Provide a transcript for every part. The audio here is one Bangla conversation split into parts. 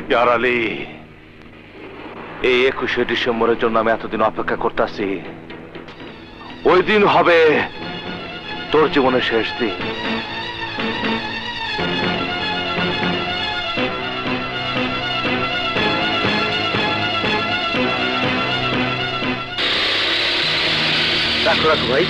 পিয়ার আলী, এই 21শে ডিসেম্বরের জন্য আমি এতদিন অপেক্ষা করতেছি। ওই দিন হবে তোর জীবনের শেষ দিন। রাখো রাখো ভাই।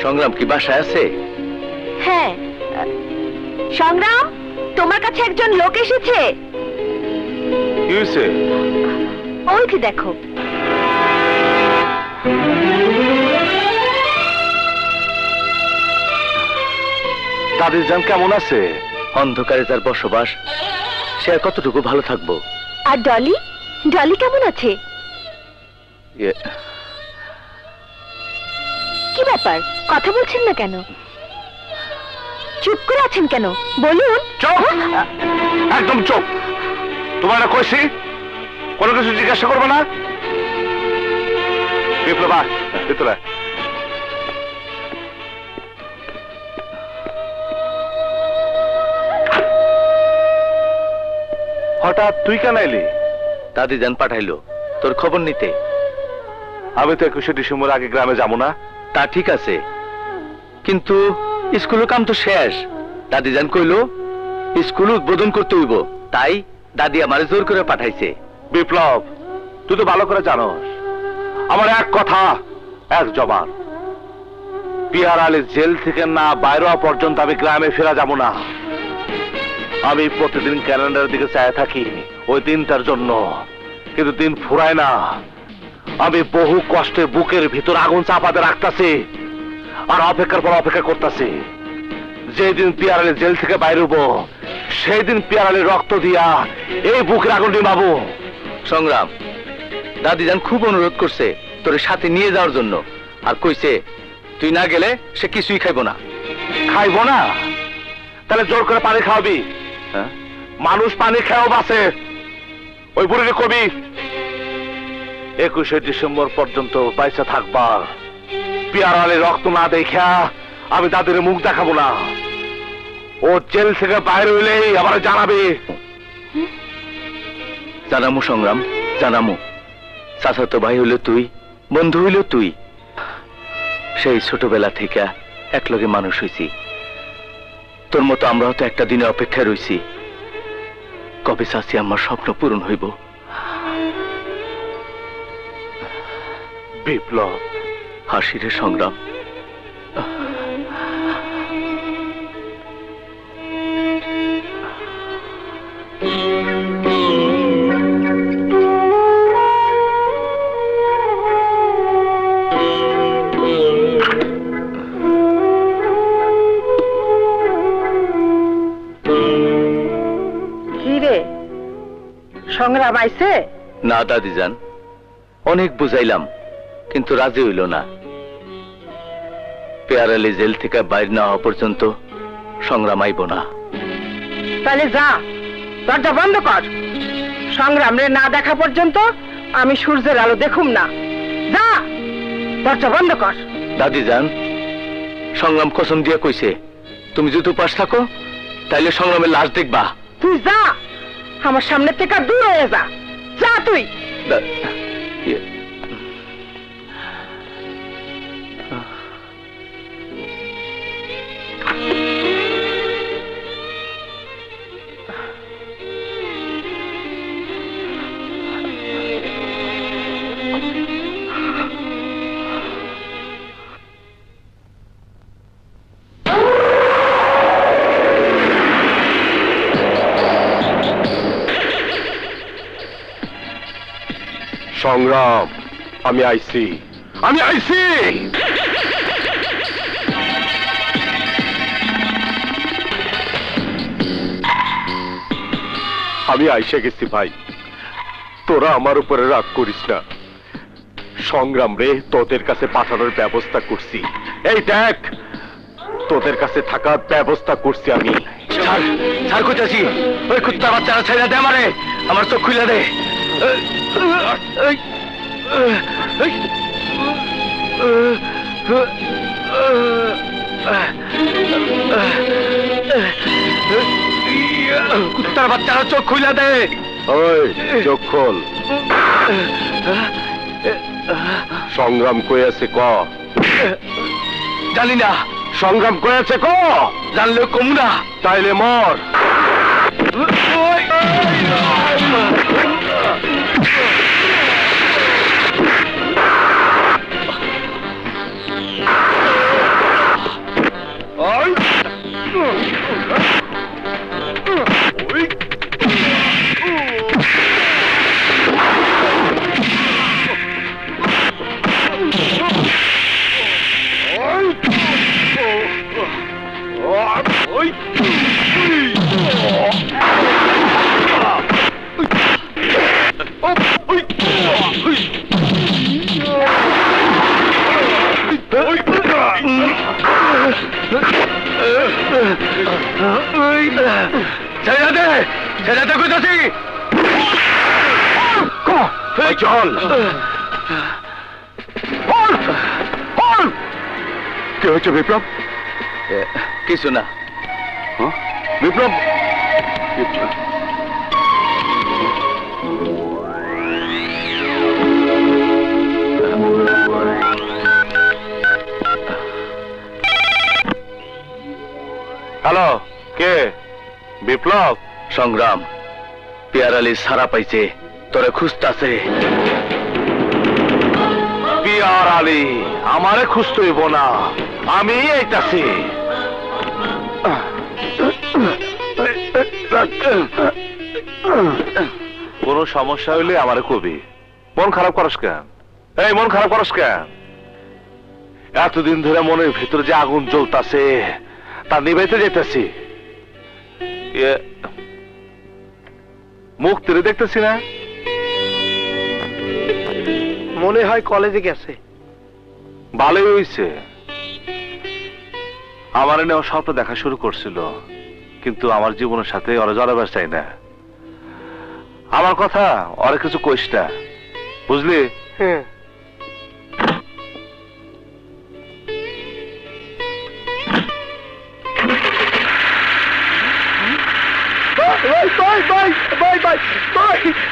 সংগ্রাম কি বাসায় আছে? হ্যাঁ সংগ্রাম, তোমার কাছে একজন লোক এসেছে। কি হয়েছে? ওই যে দেখো। দাদির জান কেমন আছে? অন্ধকারে যার বসবাস, সে আর কতটুকু ভালো থাকবো। আর ডলি, ডলি কেমন আছে? কি ব্যাপার, কথা বলছেন না কেন? চুপ করে আছেন কেন, বলুন। চুপ, একদম চুপ। তোমার না কইছি কোনো কিছু জিজ্ঞাসা করবে না। বিপ্লবা, ভিতরে হঠাৎ তুই কেন এলি? দাদি জান পাঠাইলো তোর খবর নিতে। আমি তো 21শে ডিসেম্বর আগে গ্রামে যাবো না। তা ঠিক আছে, কিন্তু স্কুলের কাম তো শেষ। দাদি জান কইলো স্কুল উদ্বোধন করতে হইব, তাই দাদি আমারে জোর করে পাঠাইছে। বিপ্লব, তুই তো ভালো করে জানোস আমার এক কথা এক জবান। পিয়ার আলী জেল থেকে না বাইরে হওয়া পর্যন্ত আমি গ্রামে ফেরা যাব না। আমি প্রতিদিন ক্যালেন্ডারের দিকে চায় থাকি ওই দিনটার জন্য, কিন্তু দিন ফুরায় না। আমি বহু কষ্টে বুকের ভিতর আগুন চাপাতে রাখতেছি আর অপেক্ষার পর অপেক্ষা করতেছি। যেদিন পিয়ার আলী জেল থেকে বাইরে হবো সেই দিন পিয়ার আলীর রক্ত দিয়া এই বুকের আগুন নিভাবো। সংগ্রাম, দাদি জান খুব অনুরোধ করছে তোর সাথে নিয়ে যাওয়ার জন্য, আর কইছে তুই না গেলে সে কিছুই খাইব না। খাইব না? তাহলে জোর করে পানি খাওয়াবি? হ্যাঁ, মানুষ পানি খেয়েও বাঁচে। ওই বুড়িকে কবি 21শে ডিসেম্বর পর্যন্ত পয়সা থাকবা। পিয়ার আলী রক্ত না দেখা আমি দাদির মুখ দেখাবো না। ও জেল থেকে বাইরে হইলেই আবার জানাবে। জানামু সংগ্রাম, জানামু। চাচাতো ভাই হইল তুই, বন্ধু হইল তুই। সেই ছোটবেলা থেকে একলগে মানুষ হইছি। তোর মতো আমরাও তো একটা দিনে অপেক্ষায় রইছি, কবে চাচি আমার স্বপ্ন পূরণ হইব। বিপ্লব, হাসিরে সংগ্রাম। সংগ্রাম আইছে? না দাদি যান, অনেক বুঝাইলাম কিন্তু রাজি হইল না। পিয়ার আলী জেল থেকে বাইরে না হওয়া পর্যন্ত সংগ্রাম আইব না। তাহলে যা, দরজা বন্ধ কর। সংগ্রাম রে না দেখা পর্যন্ত আমি সূর্যের আলো দেখুম না। যা, দরজা বন্ধ কর। দাদি যান, সংগ্রাম কসম দিয়ে কইছে তুমি যদি উপাস থাকো তাইলে সংগ্রামের লাশ দেখবা। তুই যা, আমার সামনে থেকে দূর হয়ে যা। যা তুই। সংগ্রাম, আমি আইছি, আমি আইছি। আমি আইসা গেছি ভাই, তোরা আমার উপরে রাগ করিস না। সংগ্রাম রে তোদের কাছে পাঠানোর ব্যবস্থা করছি। এই দেখ, তোদের কাছে থাকার ব্যবস্থা করছি আমি। ছাড় ছাড় কইতাছি, ওই কুত্তা বাচ্চারা ছেড়ে দে আমারে, আমার চোখ খুলে দে। কুত্তার বাচ্চারা চোখ খুলে দে। ওই চোখ খোল। সংগ্রাম কই আছে ক? জানি না। সংগ্রাম কই আছে ক? জানলেও কমু না। তাইলে মর। ছেড়ে দে, ছেড়ে দে কইতাছি। চল। কি হয়েছে বিপ্লব? কিছু না। বিপ্লব, হ্যালো, কে? বিপ্লব? সংগ্রাম, পিয়ার আলী সারা পাইছে, তোরে খুঁজতাছে। পিয়ার আলী আমারে খুঁজতে হইব না, আমি এইটাছি। কোন সমস্যা হইলে আমারে কবি। মন খারাপ করস কেন? এই মন খারাপ করস কেন? এতদিন ধরে মনের ভিতরে যে আগুন জ্বলতাছে তা নিভাইতে যেতেছি। মুখ তেরে দেখতেছি না? মনে হয় কলেজে গেছে। ভালোই হইছে। আমার এনে ওর স্বপ্ন দেখা শুরু করছিল, কিন্তু আমার জীবনের সাথে ওরা জড়াবার চাই না। আমার কথা ওরা কিছু কইস না, বুঝলি? হ্যাঁ।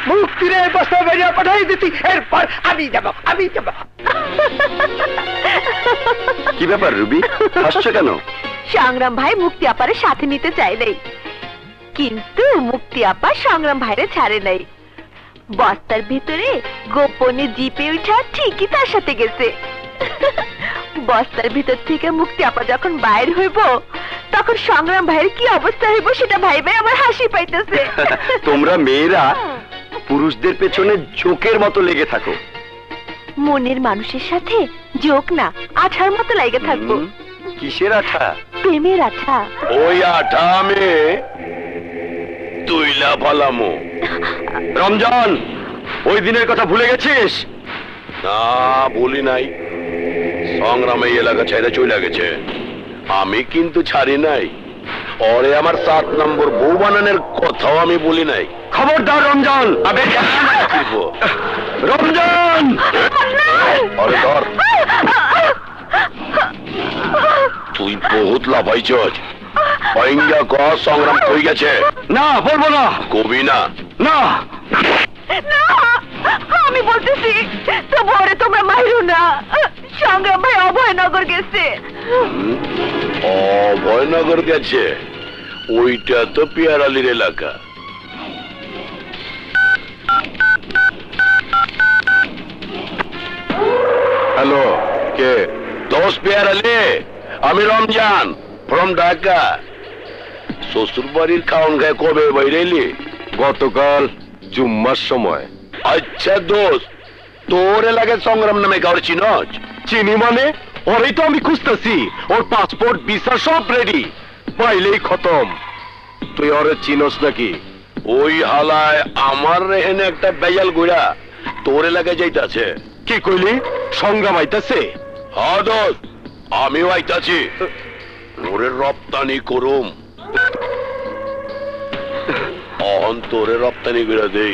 মুক্তিরে বস্তা বেরিয়ে পাঠাই দিতি, এরপর আমি যাব, আমি যাব। কি ব্যাপার রুবি, হাসছো কেন? সংগ্রাম ভাই মুক্তি আপারে সাথে নিতে চাই নাই, কিন্তু মুক্তি আপা সংগ্রাম ভাইরে ছাড়ে নাই। বস্তার ভিতরে গোপনে জিপে উঠা ঠিকই তার সাথে গেছে। বস্তার ভিতর থেকে মুক্তি আপা যখন বাইর হইব, তখন সংগ্রাম ভাইয়ের কি অবস্থা হইব সেটা ভাইবে আমার হাসি পাইতেছে। তোমরা মেয়েরা পুরুষদের পেছনে জোকের মতো লেগে থাকো। মনের মানুষের সাথে জোক না, আঠার মতো লাগে থাকবো। কিসের আঠা? প্রেমের আঠা। ওই আঠা আমি তুইলা পালামো। রমজান, ওই দিনের কথা ভুলে গেছিস? না, বলি নাই। সংগ্রাম এই এলাকা ছেড়ে চলে গেছে, আমি কিন্তু ছাড়ি নাই। ওরে আমার 7 নম্বর বউ বানানোর কথাও আমি বলি নাই। খবরদার রমজান! রমজান! আরে ধর, তুই বহুত লাফাইছস। অইঙ্গা ক সংগ্রাম কই গেছে? না, বলবো না। কবি না? না, না, আমি বলতেছি তবু ওরে তোমরা মাইরো না। সংগ্রাম ভাই অভয়নগর গেছে। অভয়নগর গেছে? ওইটা তো পিয়ার আলীর এলাকা। হ্যালো, কে? দোস্ত পিয়ার আলী, আমি রমজান ফ্রম ঢাকা। শ্বশুর বাড়ির খাওয়ান খায় কবে বাইরে এলি? গতকাল জুম্মার সময়। আচ্ছা দোস্ত, তোর এলাকায় সংগ্রাম নামে কাউর চিনস? চিনি মানে? ওরই তো আমি খুঁজতেছি। ওর পাসপোর্ট ভিসা সব রেডি, পাইলেই খতম। তুই ওরে চিনস নাকি? ওই হালায় আমার রেহেনে একটা বেজাল গুড়া তোর এলাকায় যাইতাছে। কি কইলি? সংগ্রাম আইতাছে? হ্যাঁ দোস্ত, আমিও আইতাছি। ওরে রপ্তানি করুম, অন্তরে রপ্তানি করে দেই।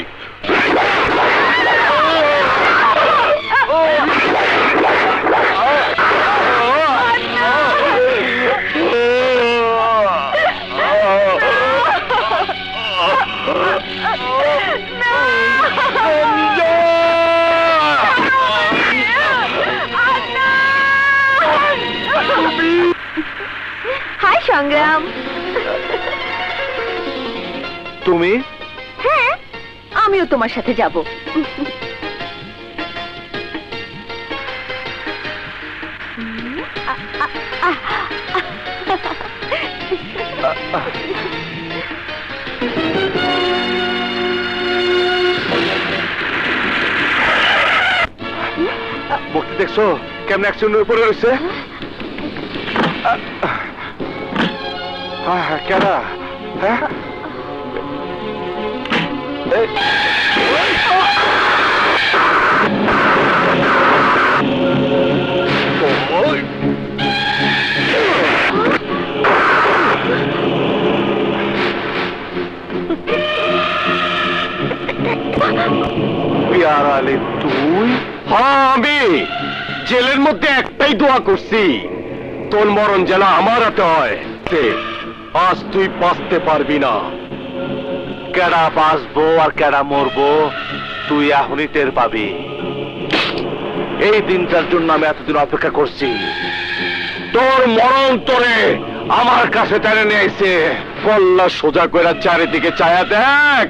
হাই সংগ্রাম। তুমি? হ্যাঁ, আমিও তোমার সাথে যাব। ভক্তি দেখছো কেমন অ্যাক্সিডেন্ট উপরে রয়েছে? কেনা হ্যাঁ পিয়ার আলী তুই? হ্যাঁ, আমি জেলের মধ্যে একটাই দোয়া করছি, তোর মরণ যেন আমার হাতে হয়। আজ তুই বাঁচতে পারবি না। কেডা বাঁচবো আর কেডা মরবো তুই এখনই টের পাবি। এই দিনটার জন্য আমি এতদিন অপেক্ষা করছি। তোর মরণ তোরে আমার কাছে টেনে নিয়ে আইছে। কল্লা সোজা করে চারিদিকে চায়া দেখ।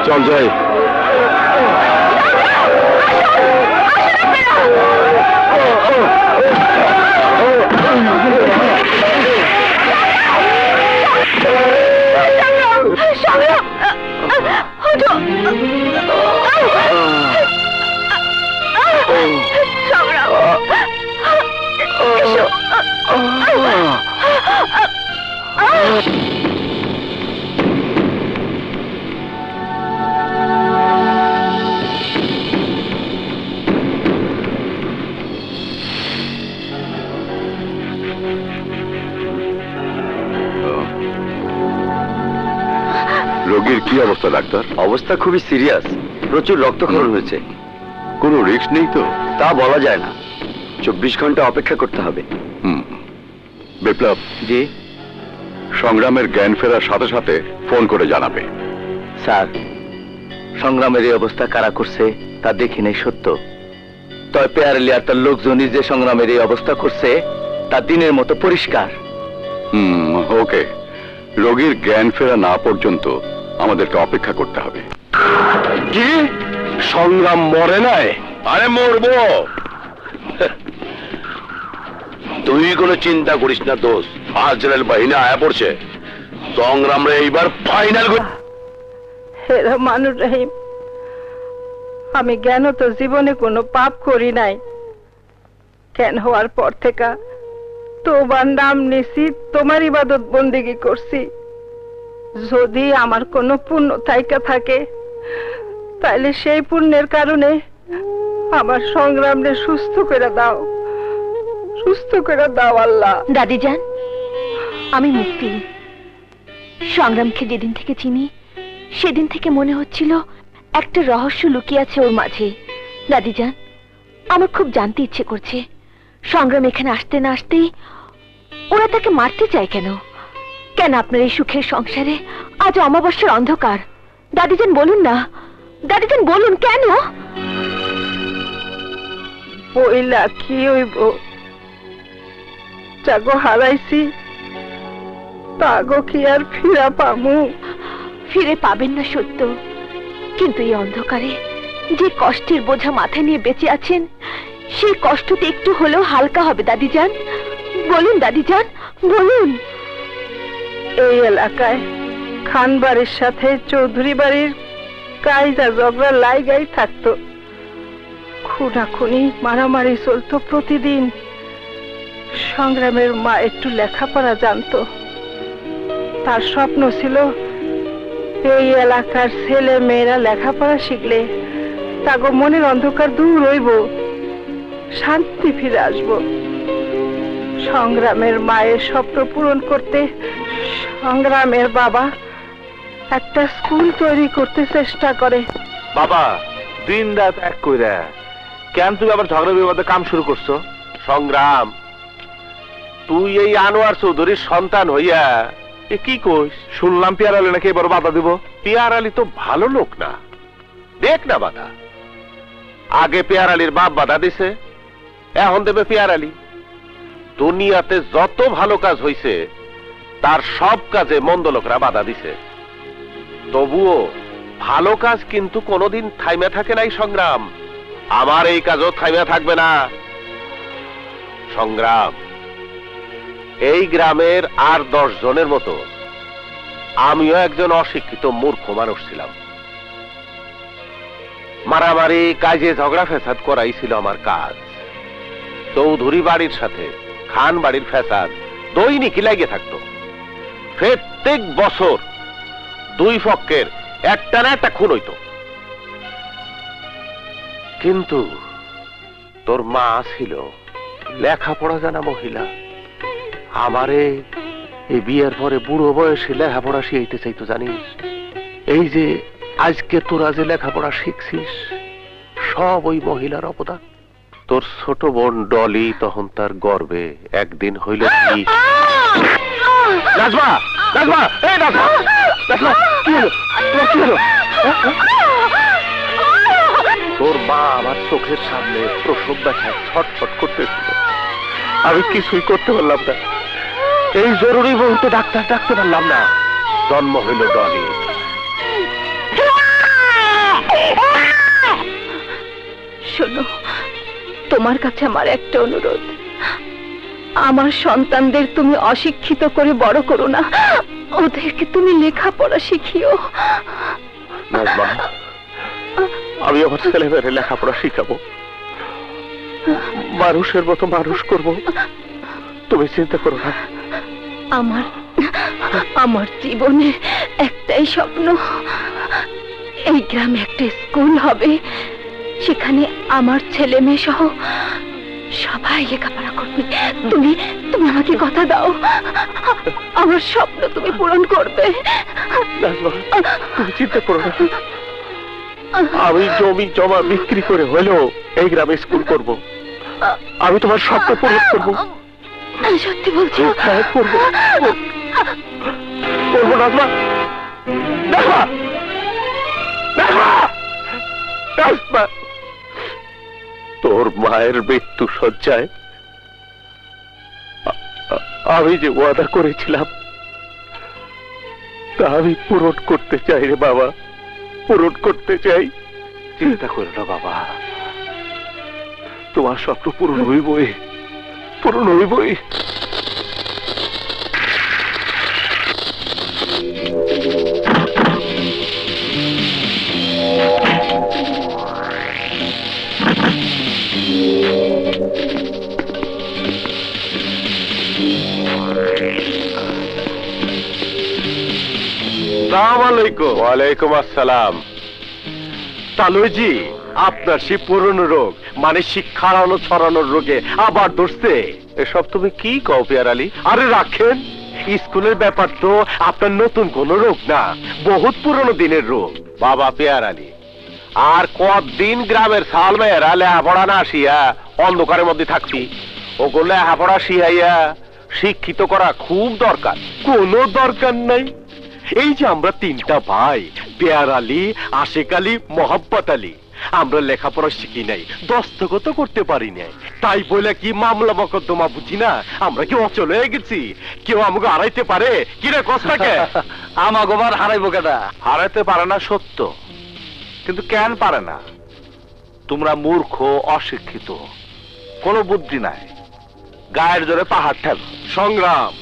চল যাই। সংগ্রাম রোগীর কি অবস্থা ডাক্তার? অবস্থা খুবই সিরিয়াস, প্রচুর রক্তক্ষরণ হয়েছে। কোনো রিস্ক নেই তো? তা বলা যায় না, 24 ঘন্টা অপেক্ষা করতে হবে। বিপ্লব, জি সংগ্রামের জ্ঞান ফেরার সাথে সাথে ফোন করে জানাবে। স্যার, সংগ্রামের এই অবস্থা কারা করছে তা দেখি নাই সত্য, তবে পেয়ারেলি আর তার লোকজনই যে সংগ্রামের এই অবস্থা করছে তা দিনের মতো পরিষ্কার। ওকে, রোগীর জ্ঞান ফেরা না পর্যন্ত আমাদেরকে অপেক্ষা করতে হবে। কি সংগ্রাম মরে নাই? আরে মরবো, তুই কোনো চিন্তা করিস না দোষ, আজরাইল বাহিনী আয়া পড়ছে। সংগ্রাম রে এইবার ফাইনাল। হে রহমানুর রহিম, আমি জ্ঞান তো জীবনে কোনো পাপ করি নাই। জ্ঞান হওয়ার পর থেকে তোমার নাম নিছি, তোমার ইবাদত বন্দেগী করছি। যদি আমার কোনো পুণ্য থাইকা থাকে তাইলে সেই পুণ্যের কারণে আমার সংগ্রামে সুস্থ করে দাও, সুস্থ করে দাও আল্লাহ। দাদি যান, আমি মুক্তি। সংগ্রামকে যেদিন থেকে চিনি সেদিন থেকে মনে হচ্ছিল একটা রহস্য লুকিয়ে আছে ওর মাঝে। দাদি যান, আমার খুব জানতে ইচ্ছে করছে, সংগ্রাম এখানে আসতে না আসতেই ওরা তাকে মারতে চায় কেন? কেন আপনার এই সুখের সংসারে আজ অমাবস্যার অন্ধকার? দাদিজান বলুন না, দাদিজান বলুন কেন? বইলা কি হইব, যাগো হারাইছি তাগো কি আর ফিরা পামু? ফিরে পাবেন না সত্য, কিন্তু এই অন্ধকারে যে কষ্টের বোঝা মাথায় নিয়ে বেঁচে আছেন সেই কষ্টতে একটু হলেও হালকা হবে। দাদিজান বলুন, দাদিজান বলুন। এই এলাকায় খান বাড়ির সাথে চৌধুরী বাড়ির কাইজা ঝগড়া লাইগাই থাকতো, খুনাখুনি মারামারি চলতো প্রতিদিন। সংগ্রামের মা একটু লেখাপড়া জানতো, তার স্বপ্ন ছিল এই এলাকার ছেলে মেয়েরা লেখাপড়া শিখলে তাগো মনের অন্ধকার দূর হইব, শান্তি ফিরে আসবো। সংগ্রামের মায়ের স্বপ্ন পূরণ করতে সংগ্রামের বাবা একটা স্কুল তৈরি করতে চেষ্টা করে। বাবা, দিন রাত এক কইরা কেন তুমি আবার ঝগড়া বিবাদে কাম শুরু করছো? সংগ্রাম, তুই এই আনোয়ার চৌধুরীর সন্তান হইয়া এ কি কইস? শুনলাম পিয়ার আলী নাকি এবার বাধা দিব। পেয়ার আলী তো ভালো লোক না, দেখ না বাধা। আগে পেয়ার আলীর বাপ বাধা দিছে, এখন দেবে পেয়ার আলী। দুনিয়াতে যত ভালো কাজ হইছে তার সব কাজে মন্দ লোকরা বাধা দিছে। তবুও ভালো কাজ কিন্তু কোনোদিন থাইমা থাকে নাই সংগ্রাম। আমার এই কাজও থাইমা থাকবে না। সংগ্রাম, এই গ্রামের আর 10 জনের মতো আমিও একজন অশিক্ষিত মূর্খ মানুষ ছিলাম। মারামারি কাজে ঝগড়া ফেসাদ করাই ছিল আমার কাজ। চৌধুরী বাড়ির সাথে খান বাড়ির ফেসাদ দৈনিকই লাগে থাকতো। প্রত্যেক বছর দুই পক্ষের একটা না একটা খুন হইতো। কিন্তু তোর মা ছিল লেখাপড়া জানা মহিলা, আমারে এই বিয়ের পরে বুড়ো বয়সে লেখাপড়া শিখাইতে চাইতো জানিস। এই যে আজকে তোরা যে লেখাপড়া শিখছিস সব ওই মহিলার অবদান। তোর ছোট বোন ডলি তখন তার গর্বে একদিন হইল নাজমা, নাজমা, এই নাজমা, নাজমা, কি হলো? তোমার কি হলো? তোর মা আমার চোখের সামনে প্রসব ব্যথায় ছটফট করতেছিল, আমি কিছুই করতে পারলাম না। এই জরুরি মুহূর্তে ডাক্তার ডাকতে পারলাম না। জন্ম হইল ডলি। শোনো, তোমার কাছে আমার একটা অনুরোধ, আমার সন্তানদের তুমি অশিক্ষিত করে বড় করো না, ওদেরকে তুমি লেখাপড়া শিখিও। নাজমা, আমি আমার ছেলেমেয়ের লেখাপড়া শিখাবো, মানুষের মতো মানুষ করব, তুমি চিন্তা করো না। আমার জীবনে একটাই স্বপ্ন, এই গ্রামে একটা স্কুল হবে, সেখানে আমার ছেলে মেয়ে সহ সবাই লেখাপড়া করবে। তুমি তুমি আমাকে কথা দাও, আমার স্বপ্ন তুমি পূরণ করবে। তুমি চিন্তা করো না, আমি জমি জমা বিক্রি করে হলেও এই গ্রামে স্কুল করব। আমি তোমার স্বপ্ন পূরণ করবো। সত্যি বলছো? হ্যাঁ, করবো করবো নাজমা। নাজমা, নাজমা, নাজমা, তোর মায়ের মৃত্যু শয্যায় আমি যে ওয়াদা করেছিলাম তা আমি পূরণ করতে চাই রে বাবা, পূরণ করতে চাই। চিন্তা করো না বাবা, তোমার স্বপ্ন পূরণ হইবই, পূরণ হইবই। ওয়ালাইকুম আসসালাম। তালুজি, আপনার সেই পুরনো রোগ মানে শিক্ষা হারানো ছড়ানোর রোগে আবার ধরছে। এসব তুমি কি কও পিয়ার আলী? আরে রাখেন, স্কুলের ব্যাপার তো আপনার নতুন কোন রোগ না, বহুত পুরনো দিনের রোগ। বাবা পিয়ার আলী, আর কতদিন গ্রামের সাল মেয়েরা লেহাপড়া না শিয়া অন্ধকারের মধ্যে থাকবি? ওগুলো লেহাপড়া শিয়াইয়া শিক্ষিত করা খুব দরকার। কোনো দরকার নাই। এই যে আমরা তিনটা ভাই, পেয়ার আলী, আশেক আলী, মোহাম্মত আলী, আমরা লেখাপড়া শিখি নাই, দস্তখত করতে পারি নাই, তাই বলে কি মামলা মকদ্দমা বুঝি না? আমরা কি অচল হয়ে গেছি? কেউ আমাকে হারাইতে পারে? কিরে কষ্টাকে আমাকে আবার হারাইবো কেটা? হারাতে পারে না সত্য, কিন্তু কেন পারে না? তোমরা মূর্খ, অশিক্ষিত, কোনো বুদ্ধি নাই, গায়ের জোরে পাহাড় ঠেল। সংগ্রাম,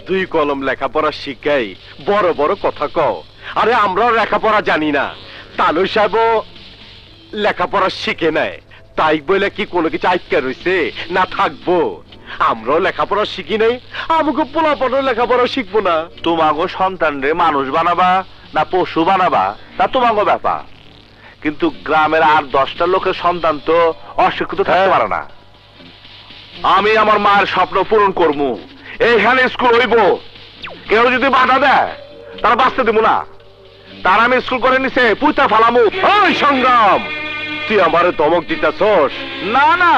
দুই কলম লেখাপড়া শিখাই বড় বড় কথা কও। আরে আমরাও লেখাপড়া জানি না, তালু সাহেব লেখাপড়া শিখে নাই, তাই বলে কি কোনো কিছু আটকে রয়েছে না থাকবো? আমরাও লেখাপড়া শিখি নাই, আমাকে পোলাপড় লেখাপড়া শিখবো না? তোমাগো সন্তানরে মানুষ বানাবা না পশু বানাবা তা তোমাগো ব্যাপার, কিন্তু গ্রামের আর 10টা লোকের সন্তান তো অশিক্ষিত থাকতে পারে না। আমি আমার মায়ের স্বপ্ন পূরণ করবো, এইখানে স্কুল হইব। কেউ যদি বাধা দেয় তারা বাঁচতে দিব না, তার আমি স্কুল করে নিছে পুইতা ফালামু। ওই সংগ্রাম, তুই আমারে ধমক দিতেছস? না না,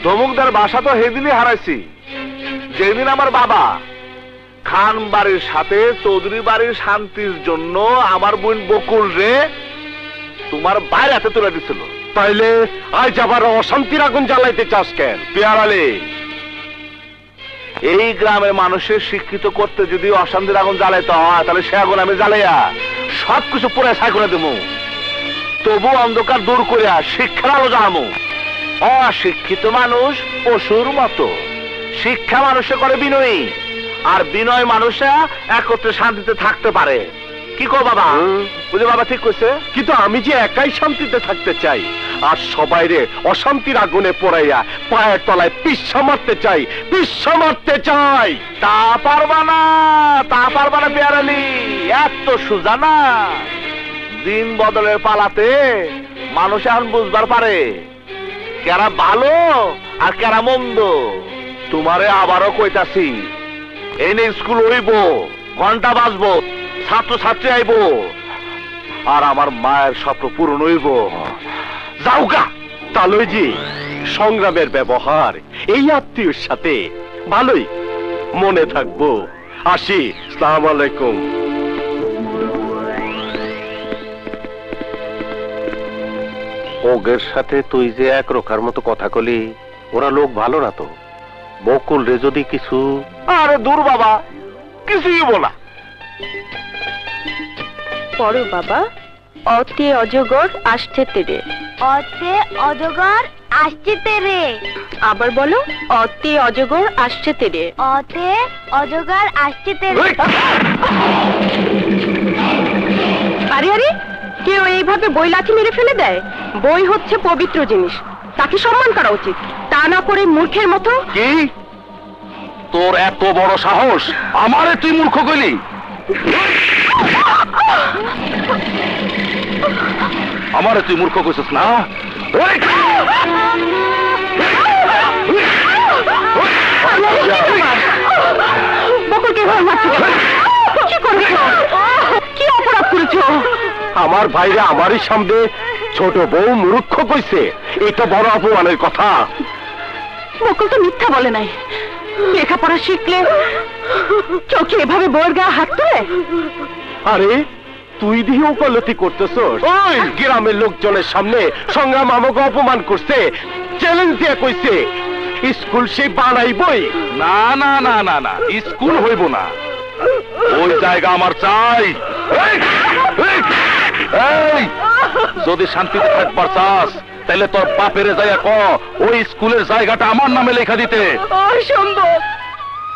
ধমুকদার বাসা তো সেদিনই হারাইছি যেদিন আমার বাবা খান বাড়ির সাথে চৌধুরী বাড়ির শান্তির জন্য আমার বোন বকুল রে তোমার বাইরে হাতে তুলে দিছিল। তাইলে আজ আবার অশান্তির আগুন জ্বালাইতে চাস কেন? পেয়ার আলী, এই গ্রামের মানুষের শিক্ষিত করতে যদি অশান্তির আগুন জ্বালাইতে হয় তাহলে সে আগুন আমি জ্বালাইয়া সবকিছু পুরো ছাই করে দেবো, তবু অন্ধকার দূর করিয়া শিক্ষার আলো জ্বালামু। অশিক্ষিত মানুষ পশুর মতো, শিক্ষা মানুষে করে বিনয়ী, আর বিনয় মানুষরা একত্রে শান্তিতে থাকতে পারে। কি কো বাবা? বুঝে বাবা ঠিক কইছে। কিন্তু আমি যে একাই শান্তিতে থাকতে চাই, আর সবাইরে অশান্তির আগুনে পোড়াইয়া পায়ের তলায় পিচ্ছা মারতে চাই, পিচ্ছা মারতে চাই। তা পারবা না, তা পারবা না পেয়ার আলী, এত সোজা না। দিন বদলের পালাতে মানুষ এখন বুঝবার পারে কেরা ভালো আর কেরা মন্দ। তোমারে আবারও কইতাছি, এনে স্কুল হইব, ঘন্টা বাজবো, ছাত্র ছাত্রী আইব, আর আমার মায়ের স্বপ্ন পূরণ হইব। যাওগা। তালুজি, সংগ্রামের ব্যবহার এই আত্মীয়র সাথে ভালোই, মনে থাকবো। আসি, আসসালামু আলাইকুম। ওগের সাথে তুই যে এক রোখার মতো কথা কলি, ওরা লোক ভালো না তো। বকুল রে যদি কিছু... আরে দূর বাবা, কিছুই বলা। পড়ো বাবা, অতে অজগর আসছে তেরে। অতে অজগর আসছে তেরে। আবার বলো, অতে অজগর আসছে তেরে। অতে অজগর আসছে তেরে। আরে আরে, কেউ এইভাবে বই লাথি মেরে ফেলে দেয়? বই হচ্ছে পবিত্র জিনিস, তাকে সম্মান করা উচিত, তা না করে মূর্খের মতো। কি তোর এত বড় সাহস, আমারে তুই মূর্খ কইলি? আমারে তুই মূর্খ কইছিস না? বকুলকে এভাবে মারছো কেন? কি করেছো? কি অপরাধ করেছো? আমার ভাইরা আমারই সামনে ছোট বউ মূর্খ কইছে, এটা বড় অপমানের কথা। বকুল তো মিথ্যা বলে নাই। লেখাপড়া শিখলে চোখে এভাবে বউয়ের গায়ে হাত তোলে? আরে তুই দিয়ে উপলব্ধি করতেছস? ওই গ্রামের লোকজনের সামনে সংগ্রাম আমাকে অপমান করছে, চ্যালেঞ্জ দিয়ে কইছে স্কুল সে বানাইবই। না না না না না, স্কুল হইব না, ওই জায়গা আমার চাই। এই, যদি শান্তিতে থাকবার চাস তাহলে তোর বাপেরে যাইয়া ক ওই স্কুলের জায়গাটা আমার নামে লেখা দিতে। অসম্ভব।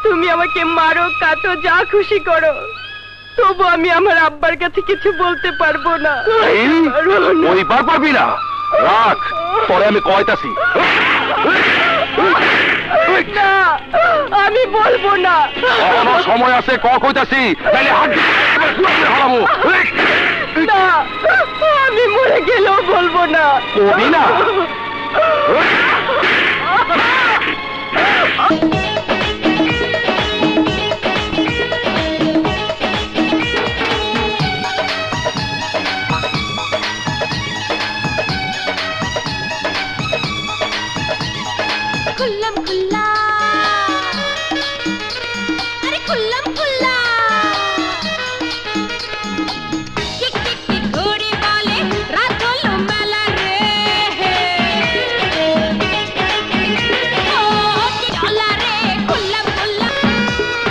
তুমি আমাকে মারো, কাটো, যা খুশি করো, তবু আমি আমার আব্বার কাছে কিছু বলতে পারবো না। এই, ওইবার পারবি না, রাখ, পরে আমি কয়তাছি। না, আমি বলবো না। এখনো সময় আছে, কইতাছি, তাইলে হাত হারাবো। না, আমি মরে গেলেও বলবো না। কবি না। খুল্লাম খুল্লা, আরে খুল্লাম খুল্লা, টিক টিক টিক ঘড়ি বলে রাত হলো মেলা রে। ও টিক হলা রে, খুল্লাম খুল্লা,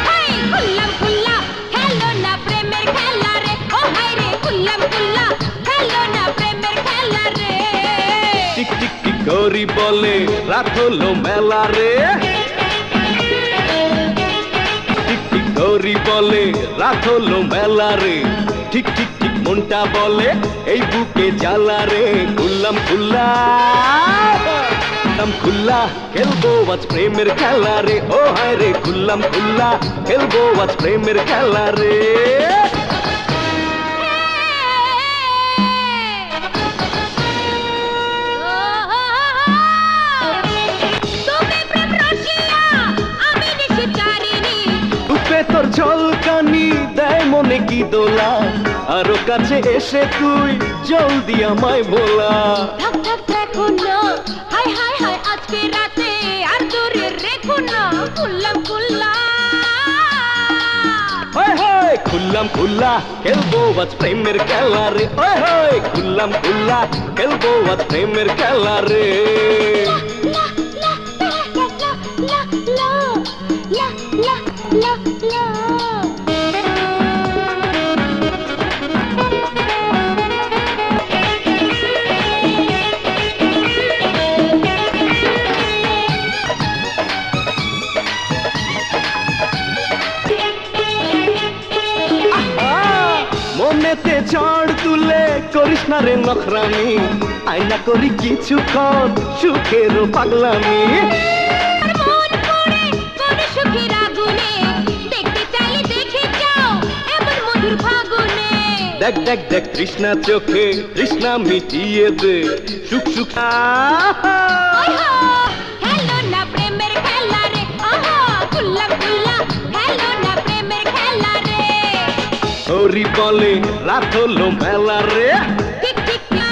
হাই খুল্লাম খুল্লা, খেলো না প্রেমের খেলা রে। ও হাই রে খুল্লাম খুল্লা, খেলো না প্রেমের খেলা রে। টিক টিক টিক গরি বলে রাত হলো মেলা রে। টিক টিক গরি বলে রাত হলো মেলা রে। ঠিক ঠিক ঠিক মনটা বলে এই বুকে জ্বালা রে। খুললাম খুল্লা, খুললাম খুল্লা, খেলবো আজ প্রেমের খেলা রে। ও হায় রে খুললাম খুল্লা, খেলবো আজ প্রেমের খেলা রে। রূপে তোর ঝলকানি দেয় মনে কি দোলা, আরো কাছে এসে তুই জলদি আমায় বলা। ধাক ধাক দেখো না, হাই হাই হাই আজকে রাতে আর দূরে রেখো না। খুল্লাম খুল্লা, হায় হায় খুললাম খুল্লা, খেলবো আজ প্রেমের খেলা রে। হায় হায় খুললাম খুল্লা, খেলবো আজ প্রেমের খেলা রে। লা লা লা লা লা লা লা লা লা। মনেতে ঝড় তুলে করিস না রে নখরামি, আয়না করি কিছুক্ষণ সুখের পাগলামি। মন পড়ে কোন সুখের আগুনে, দেখতে চাইলে দেখে যাও এমন মধুর ফাগুনে। দেখ দেখ দেখ তৃষ্ণা চোখে তৃষ্ণা মিটিয়ে দে, সুখ সুখ। আহা, খেলো না প্রেমের খেলা রে। আহা খুল্লাম খুল্লা, খেলো না প্রেমের খেলা রে। হরি বলে রাত হলো মেলা রে। ঠিক ঠিক না,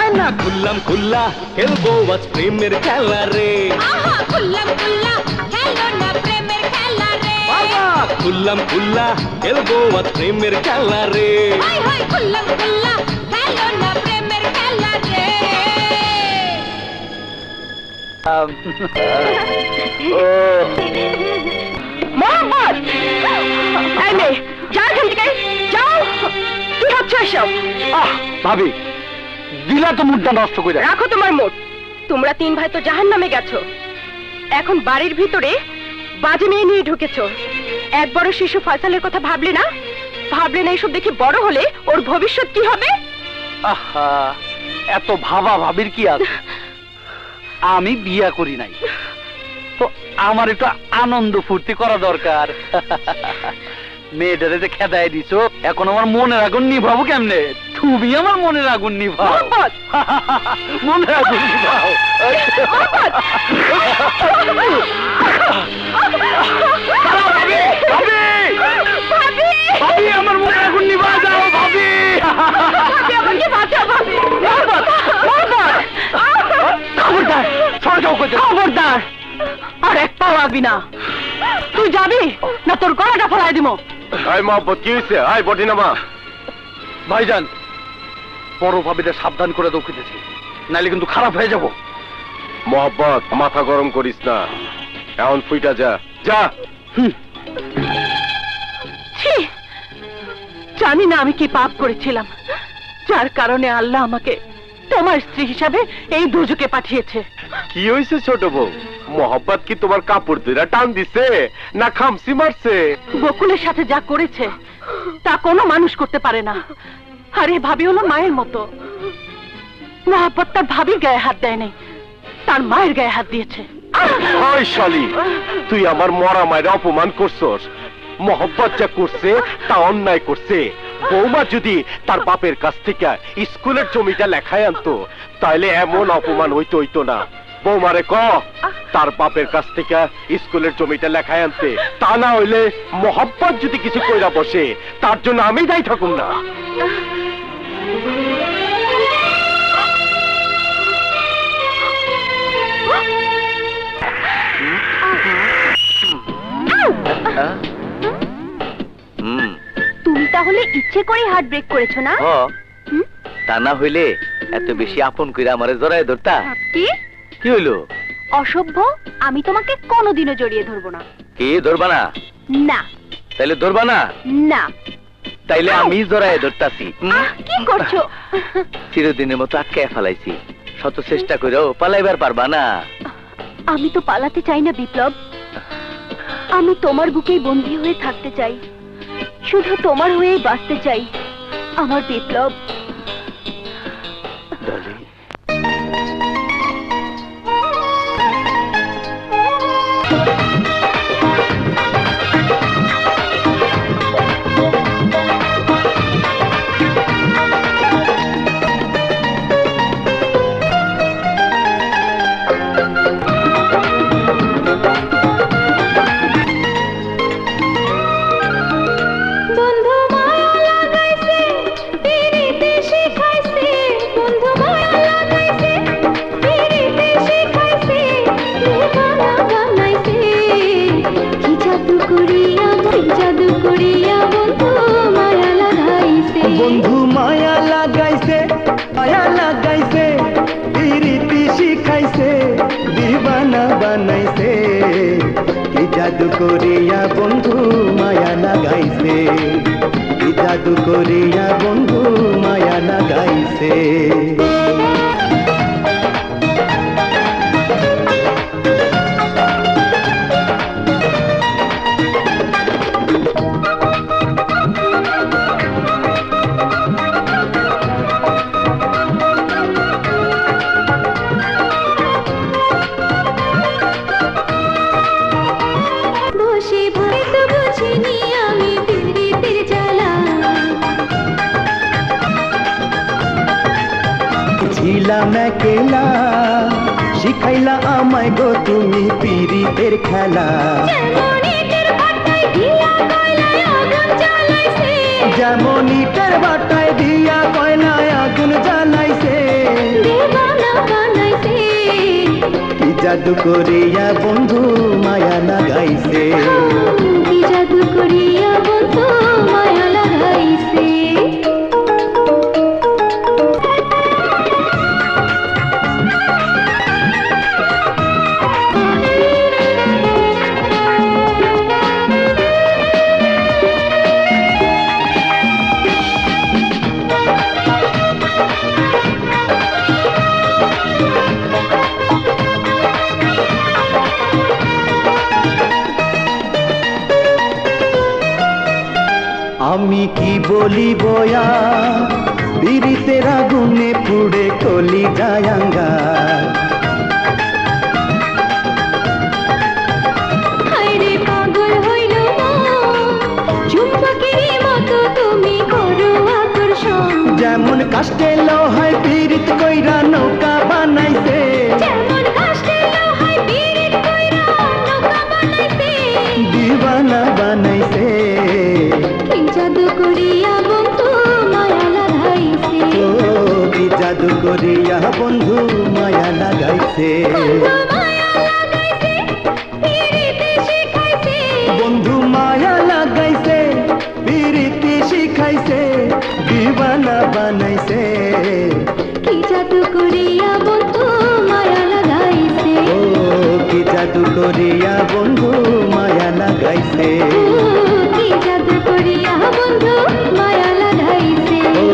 আয়না খুললাম খুল্লা, খেলবো আজ প্রেমের খেলা রে। আহা খুল্লাম খুল্লা, খেলো না প্রেমের খেলা রে। বাবা খুললাম খুল্লা, খেলবো আজ প্রেমের খেলা রে। হাই হাই খুল্লাম খুল্লা, খেলো না প্রেমের খেলা রে। মোহাম্মদ, এই মেয়ে, যাও এখান থেকে, যাও। কি হচ্ছে এসব? ভাবি, দিলা তো মুডটা নষ্ট করে। রাখো তোমার মুড। তোমরা তিন ভাই তো জাহান্নামে গেছো, এখন বাড়ির ভিতরে বাজে মেয়ে নিয়ে ঢুকেছো। এক বড় শিশু ফয়সালের কথা ভাবলে না? ভাবলে না এসব দেখে বড় হলে ওর ভবিষ্যৎ কি হবে? আহা, এত ভাবা ভাবির কি আছে? আমি বিয়া করি নাই তো আমার একটু আনন্দ ফুর্তি করা দরকার। মেয়েটারে যে খেদায় দিছো, এখন আমার মনের আগুন নিভাবো কেমনে? তুমি আমার মনের আগুন নিভাও, মনের আগুন নিভাও। ভাবি, আমার মনের আগুন নিভা যাও ভাবি। খবরদার, সরে যাও কইতে। খবরদার, আর এক পাও আগবি না। তুই যাবি না তোর গলাটা ফেলাই দিব। আয় মহব্বত, কি হয়েছে? আয় বটি নামা। ভাইজান, বড় ভাবিটা সাবধান করে দৌড়িতেছি, নাইলে কিন্তু খারাপ হয়ে যাব। মহব্বত, মাথা গরম করিস না, এখন ফুইটা যা যা। ছি, জানি না আমি কি পাপ করেছিলাম, যার কারণে আল্লাহ আমাকে তোমার স্ত্রী হিসাবে এই দুর্যোগে পাঠিয়েছে। কি হয়েছে ছোট বউ? মহব্বত কি তোমার কাপড় ধরে টান দিছে না খামসি মারছে? বকুলের সাথে যা করেছে তা কোনো মানুষ করতে পারে না। আর এই ভাবি হলো মায়ের মতো। মহাব্বত তার ভাবির গায়ে হাত দেয়নি, তার মায়ের গায়ে হাত দিয়েছে। ওই শালি, তুই আমার মরা মায়ের অপমান করছস। মহব্বত যা করছে তা অন্যায় করছে। বৌমা যদি তার বাপের কাছ থেকে স্কুলের জমিটা লেখায় আনতো, তাহলে এমন অপমান হইতো না। বৌমারে ক তার বাপের কাছ থেকে স্কুলের জমিটা লেখায় আনতে, তা না হইলে মহব্বত যদি কিছু কইরা বসে, তার জন্য আমি দায়ী থাকুম না। তুমি তাহলে ইচ্ছে করে হার্ট ব্রেক করেছো না? তা না হইলে এত বেশি আপন কইরা আমারে জড়ায় ধরতা? কি কি হইলো? অসভ্য, আমি তোমাকে কোনোদিনও জড়িয়ে ধরবো না। কি ধরবা না? না তাইলে ধরবা না? না। তাইলে আমি জড়ায় ধরতাছি। কি করছো? চিরদিনের মতো আটকায় ফেলাইছি, শত চেষ্টা করেও পালাইবার পারবা না। আমি তো পালাতে চাই না বিপ্লব, আমি তোমার বুকেই বন্দী হয়ে থাকতে চাই, শুধু তোমার হয়েই বাঁচতে চাই আমার বিপ্লব। বন্ধু মায়া লাগাইছে, প্রীতি শিখাইছে, দিবানা বানাইছে। কি জাদু করিয়া বন্ধু মায়া লাগাইছে, কি জাদু করিয়া বন্ধু মায়া লাগাইছে। ছিলাম একলা, শিখাইলা আমায় গো তুমি পীড়িতের খেলা। যেমন ইটের বাটায় দিয়া কয়লায় আগুন জ্বালাইছে, কি জাদু করিয়া বন্ধু মায়া লাগাইছে, কি জাদু করিয়া বন্ধু মায়া লাগাইছে। আমি কি বলি বয়া, পীড়িতের আগুনে পুড়ে কলি যায়াঙ্গা। হায়রে পাগল হইল মন, চুম্বকের মতো তুমি করো আকর্ষণ। যেমন কাষ্টে লোহায় পীড়িত কইরা নৌকা বানাইছে, যেমন কাষ্টে লোহায় পীড়িত কইরা নৌকা বানাইছে, দিবানা বানাইছে। কি জাদু করিয়া বন্ধু মায়া লাগাইছে, ও কি জাদু করিয়া বন্ধু মায়া লাগাইছে, বন্ধু মায়া লাগাইছে, বন্ধু মায়া লাগাইছে, পিরিতি শিখাইছে, প্রীতি শিখাইছে, দিবানা বানাইছে। কি জাদু করিয়া বন্ধু মায়া লাগাইছে, ও কি জাদু করিয়া বন্ধু মায়া লাগাইছে, কি জাদু করিয়া বন্ধু মায়া লাগাইছে। ও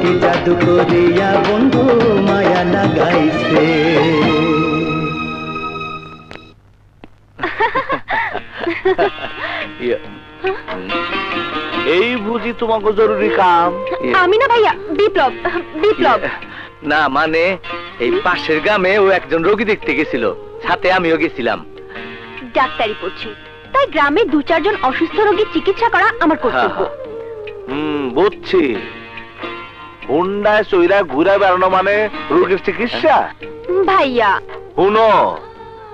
কি জাদু করিয়া বন্ধু মায়া লাগাইছে। এই বুঝি তোমাকে জরুরি কাম? আমি না ভাইয়া, বিপ্লব, বিপ্লব। না মানে এই পাশের গ্রামে ও একজন রোগী দেখতে গেছিল, সাথে আমিও গেছিলাম। ডাক্তারি পড়ছি, তাই গ্রামে 2-4 জন অসুস্থ রোগীর চিকিৎসা করা আমার কর্তব্য। বুঝছি। হুন্ডায় চইরা ঘুরা বেড়ানো মানে রোগীর চিকিৎসা? ভাইয়া শুনো,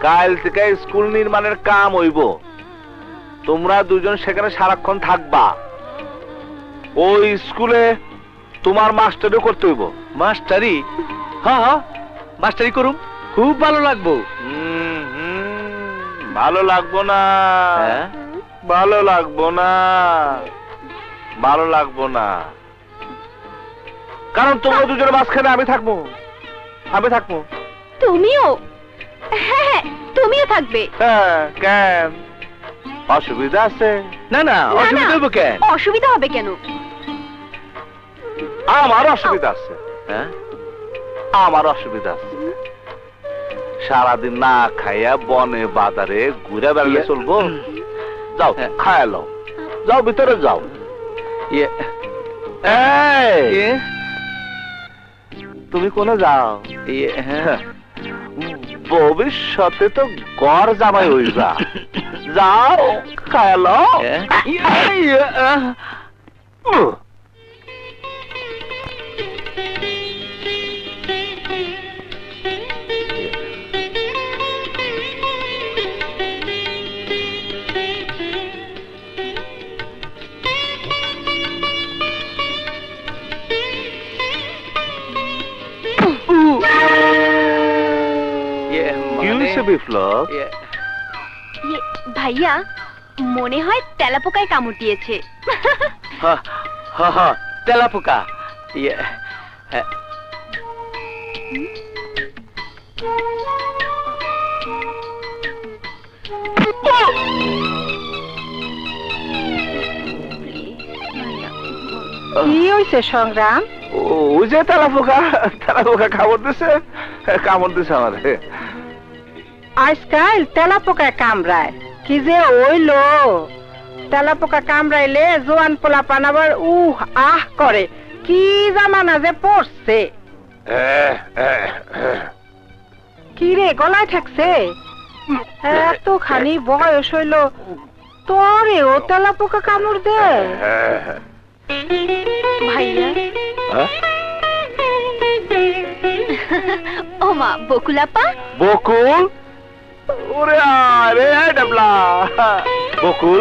কাল থেকে স্কুল নির্মাণের কাম হইব, তোমরা দুজন সেখানে সারাক্ষণ থাকবা। ওই স্কুলে তোমার মাস্টারও করতে হইব। মাস্টারি? হ্যাঁ হ্যাঁ, মাস্টারি করুম, খুব ভালো লাগবো। ভালো লাগবো না, হ্যাঁ? ভালো লাগবো না, ভালো লাগবো না, কারণ তোমরা দুজনের মাঝখানে আমি থাকবো, আমি থাকবো। তুমিও? হ্যাঁ, তুমিও থাকবে। হ্যাঁ, কেন অসুবিধা আছে? না না, না, অসুবিধা না, হইব কেন? অসুবিধা হবে কেন? আমার অসুবিধা আছে, হ্যাঁ? আমার অসুবিধা আছে। সারাদিন না খাইয়া বনে বাজারে ঘুরে বেড়ালে চলবো? যাও খায়া লও, যাও ভিতরে যাও। ইয়ে, এই, ইয়ে, তুমি কোনে যাও? ইয়ে, হ্যাঁ। ভবিষ্যতে তো গড় জামাই হইবা, যাও খায়া লও। ইয়ে, ইয়ে, কি মানে- হয়েছে বিপ্লব? ইয়ে, ভাইয়া মনে হয় তেলাপোকায় কামড় দিয়েছে। হ্যাঁ, হ্যাঁ, হ্যাঁ, তেলাপোকা। ইয়ে, হ্যাঁ। কি হইছে সংগ্রাম? ওই যে তেলাপোকা কামড় দিছে আমারে। আজকাল তেলা পোকায় কামড়ায়, কি যে হইলো? তেলা পোকা কামড়াইলে জোয়ান পোলা পান আবার আহ করে, কি জামানা যে পড়ছে। কি রে, গলায় ঠেকছে? এতখানি বয়স হইল তোরেও তেলা পোকা কামড় দে? ভাইয়া ও মা, বকুলাপা। বকুল? ওরে আরে ডাবলা, বকুল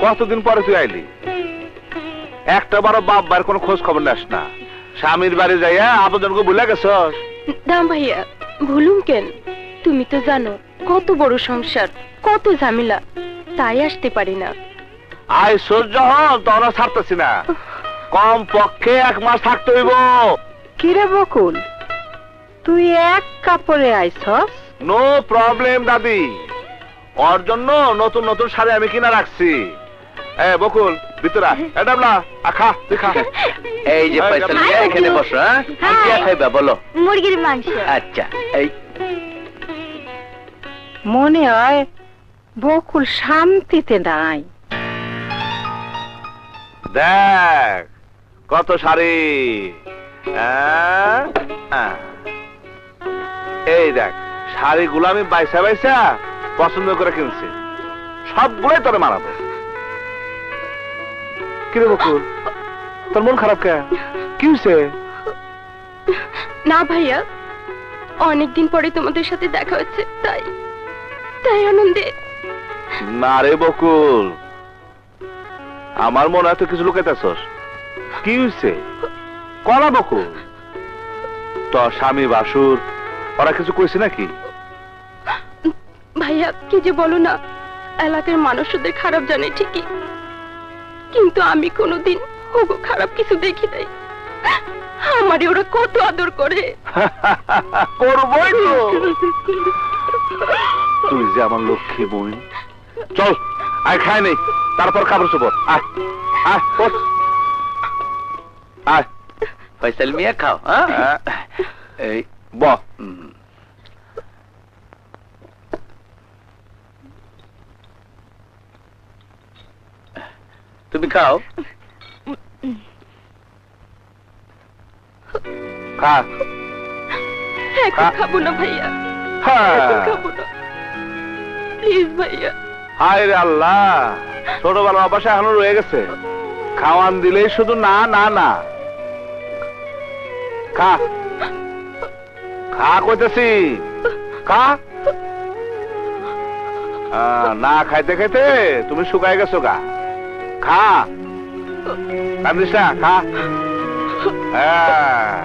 কতদিন পরে তুই আইলি? একটা বারো বাপ বার কোনো খোঁজ খবর নাস না, স্বামীর বাড়ি যাইয়া আবেদনকে ভুলে গেছস? দাম ভাইয়া, ভুলুম কেন? তুমি তো জানো কত বড় সংসার, কত ঝামেলা, তাই আসতে পারি না। আইসোর যখন তখন আর ছাড়তেছি না, কম পক্ষে 1 মাস থাকতে হইব। কিরে বকুল, তুই এক কাপড়ে আইছস? নো প্রবলেম দাদি, ওর জন্য নতুন নতুন শাড়ি আমি কিনা রাখছি। বকুল ভিতরা, ডাবলা খা, তুই খা। এই যে পয়সা নিয়ে এখানে বসো। হ্যাঁ, কি খাইবা বলো? মুরগির মাংস। আচ্ছা, এই মনে হয় বকুল শান্তিতে নাই। দেখ কত শাড়ি, এই দেখ শাড়িগুলো আমি বাইসা বাইসা পছন্দ করে কিনছি, সবগুলোই তোরে মানাবো। কিরে বকুল, তোর মন খারাপ কে? কি হয়েছে? না ভাইয়া, অনেকদিন পরে তোমাদের সাথে দেখা হচ্ছে, তাই তাই আনন্দে। না রে বকুল, আমার মনে হয় তুই কিছু লুকাইতেছস। কি হয়েছে কলা বকুল? তোর স্বামী বাসুর ওরা কিছু কইছে নাকি? ভাইয়া কি যে বলো না, এলাকার মানুষ ওদের খারাপ জানে ঠিকই, কিন্তু আমি কোনোদিন ওগো খারাপ কিছু দেখি নাই। আমারে ওরা কত আদর করে। করবই তো। তুই যে আমার লক্ষ্মী বোন। চল আয়, খাই নেই, তারপর কাপড় চোপড়। আয় আয় ওঠ। আয় ফয়সাল মিয়া খাও। এই ব। তুমি খাও। খা। এখন খাবো না ভাইয়া, এখন খাবো না, প্লিজ ভাইয়া। হায় রে আল্লাহ, ছোটবেলার অভ্যাস এখনো রয়ে গেছে। খাওয়ান দিলেই শুধু না না না। খা খা কইতেছি, খা। না খাইতে খাইতে তুমি শুকায় গেছো গা। খা, কান্দিস না, খা। হ্যাঁ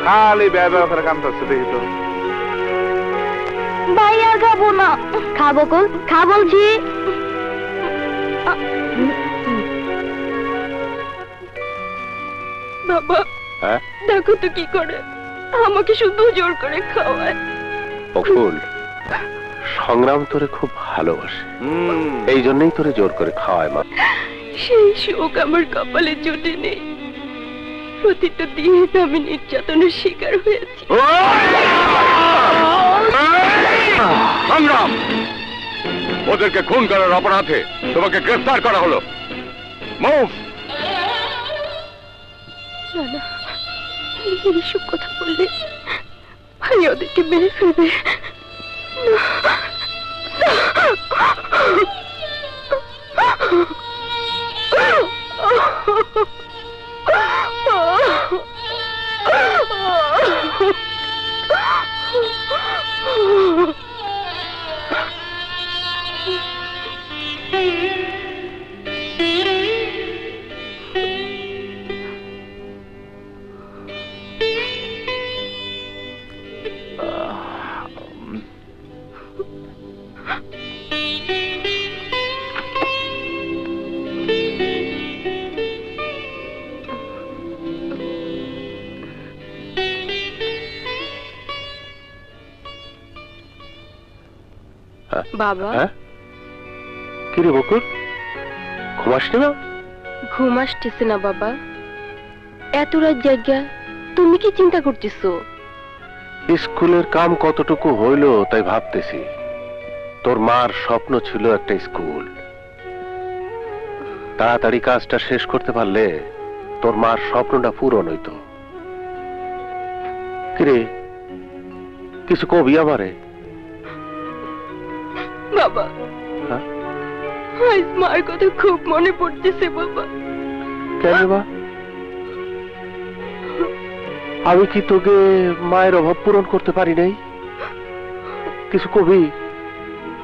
খালি ব্যবহার করে কান্দতেছে, দেখি তো। ভাইয়া খাবো না। খাবো কোন, খা বলছি। বাবা হ্যাঁ দেখো তো কি করে, আমাকে শুধু জোর করে খাওয়ায়। বকুল, সংগ্রাম তোরে খুব ভালোবাসে, এই জন্যই তোরে জোর করে খাওয়ায় মা। সেই শোক আমার কপালে জুটে নেই। প্রতিটা দিন আমি নির্যাতনের শিকার হয়েছি। সংগ্রাম, ওদেরকে খুন করার অপরাধে তোমাকে গ্রেফতার করা হলো। মুভ। না না, এইসব কথা বললে ভাই ওদেরকে মেরে ফেলবে। বাবা, কি রে বকুল, ঘুমাসনি না? ঘুম আসতেছে না বাবা। এত রাত জায়গা তুমি কি চিন্তা করতেছো? স্কুলের কাম কতটুকু হইলো তাই ভাবতেছি। তোর মার স্বপ্ন ছিল একটা স্কুল, তাড়াতাড়ি কাজটা শেষ করতে পারলে তোর মার স্বপ্নটা পূরণ হইতো। কিরে, কিছু কবি আমারে? বাবা, আজ মার কথা খুব মনে পড়তেছে বাবা। কেন বা? আমি কি তোকে মায়ের অভাব পূরণ করতে পারি নাই? কিছু কবি?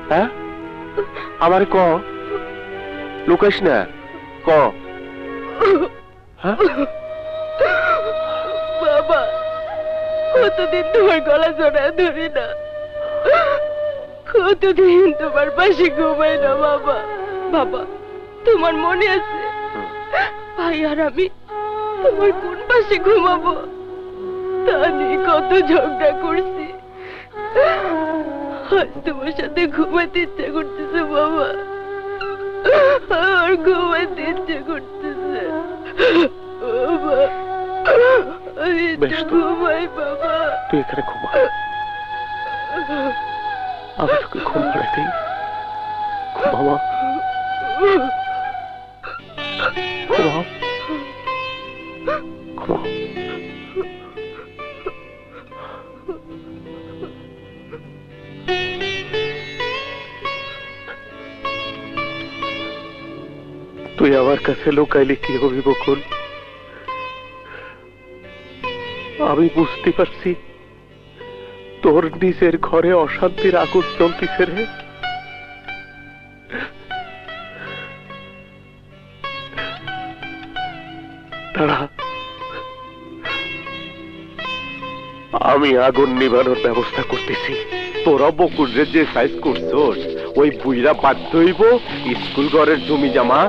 হ্যাঁ, আমারে ক, লুকাইস না, ক। বাবা, কতদিন তোমার গলা জড়ায় ধরি না, কতদিন তোমার পাশে ঘুমাই না বাবা। বাবা, তোমার মনে আছে ভাই আর আমি তোমার কোন পাশে ঘুমাবো তা নিয়ে কত ঝগড়া করছি। আজ তোমার সাথে ঘুমাতে ইচ্ছে করতেছে বাবা, আর ঘুমাতে ইচ্ছে করতেছে বাবা। আমি ঘুমাই বাবা। তুই এখানে ঘুমা, আমি তোকে ঘুম পাড়াতেই। ঘুমাবো, ঘুমাও, ঘুমাও। তুই আমার কাছে লুকাইলি কি হবে বকুল? আমি বুঝতে পারছি তোর নিজের ঘরে অশান্তির আগুন জ্বলতিছে রে। দাঁড়া, আমি আগুন নিভানোর ব্যবস্থা করতেছি। তোরা বকুলরে যে সাইজ করছোস ওই বুইরা বাধ্য হইব স্কুল ঘরের জমি জামা